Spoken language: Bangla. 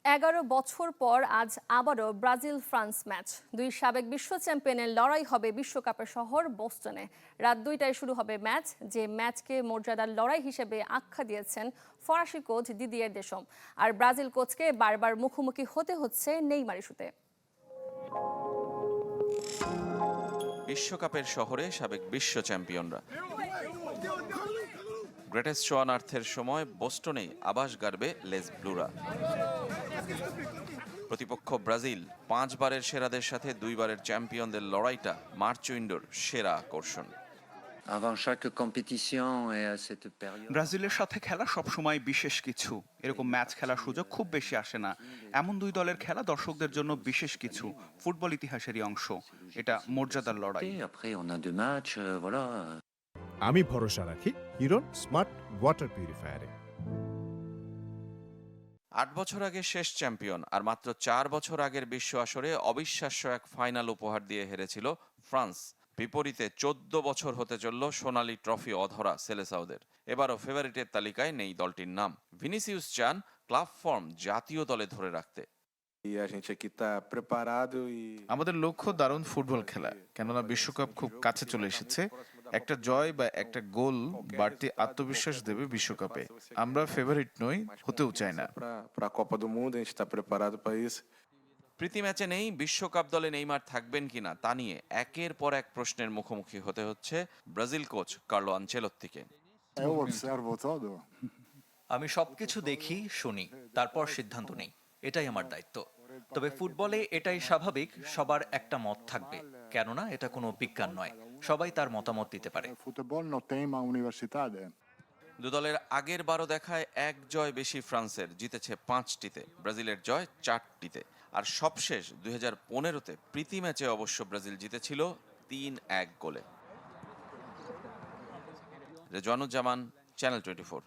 11 বছর পর আজ আবারও ব্রাজিল ফ্রান্স ম্যাচ। দুই সাবেক বিশ্ব চ্যাম্পিয়নের লড়াই হবে বিশ্বকাপের শহর বোস্টনে। রাত 2টায় শুরু হবে ম্যাচ, যে ম্যাচকে মর্যাদার লড়াই হিসেবে আখ্যা দিয়েছেন ফরাসি কোচ দিদিয়ের দেশম। আর ব্রাজিল কোচকে বারবার মুখোমুখি হতে হচ্ছে নেইমার ইস্যুতে। বিশ্বকাপের শহরে সাবেক বিশ্ব চ্যাম্পিয়নরা গ্রেটেস্ট শো অন আর্থের সময় বোস্টনেই আবাস গাড়বে লেস ব্লুরা। প্রতিপক্ষ ব্রাজিল 5 বারের সেরাদের সাথে 2 বারের চ্যাম্পিয়নদের লড়াইটা মার্চ উইন্ডোর সেরা আকর্ষণ। ব্রাজিলের সাথে খেলা সবসময় বিশেষ কিছু। এরকম ম্যাচ খেলার সুযোগ খুব বেশি আসে না। এমন দুই দলের খেলা দর্শকদের জন্য বিশেষ কিছু, ফুটবল ইতিহাসেরই অংশ। এটা মর্যাদার লড়াই। আমি ভরসা রাখি হিরন স্মার্ট ওয়াটার পিউরিফায়ারে। 8 বছর আগে শেষ চ্যাম্পিয়ন আর মাত্র 4 বছর আগের বিশ্ব আসরে অবিশ্বাস্য এক ফাইনাল উপহার দিয়ে হেরেছিল ফ্রান্স। বিপরীতে 14 বছর হতে চলল সোনালী ট্রফি অধরা সেলেসাওদের। এবারও ফেভারিটের তালিকায় নেই দলটির নাম। ভিনিসিউস চান ক্লাব ফর্ম জাতীয় দলে ধরে রাখতে। আমাদের লক্ষ্য দারুণ ফুটবল খেলা, কেননা বিশ্বকাপ খুব কাছে চলে এসেছে। একটা জয় বা একটা গোল বাড়তি আত্মবিশ্বাস দেবে বিশ্বকাপে। আমরা ফেভারিট নই, হতেও চাই না। প্রীতি ম্যাচে নেই, বিশ্বকাপ দলে নেইমার থাকবেন কিনা তা নিয়ে একের পর এক প্রশ্নের মুখোমুখি হতে হচ্ছে ব্রাজিল কোচ কার্লো আনচেলত্তিকে। আমি সবকিছু দেখি, শুনি, তারপর সিদ্ধান্ত নেই। এটাই আমার দায়িত্ব। তবে ফুটবলে এটাই স্বাভাবিক, সবার একটা মত থাকবে, কেননা এটা কোনো বিজ্ঞান নয়। সবাই তার মতামত দিতে পারে। দু দলের আগের 12 দেখায় এক জয় বেশি ফ্রান্সের, জিতেছে 5টিতে। ব্রাজিলের জয় 4টিতে। আর সবশেষ 2015-তে প্রীতি ম্যাচে অবশ্য ব্রাজিল জিতেছিল 3-1 গোলে। রেজওয়ানুজ্জামান, চ্যানেল 24।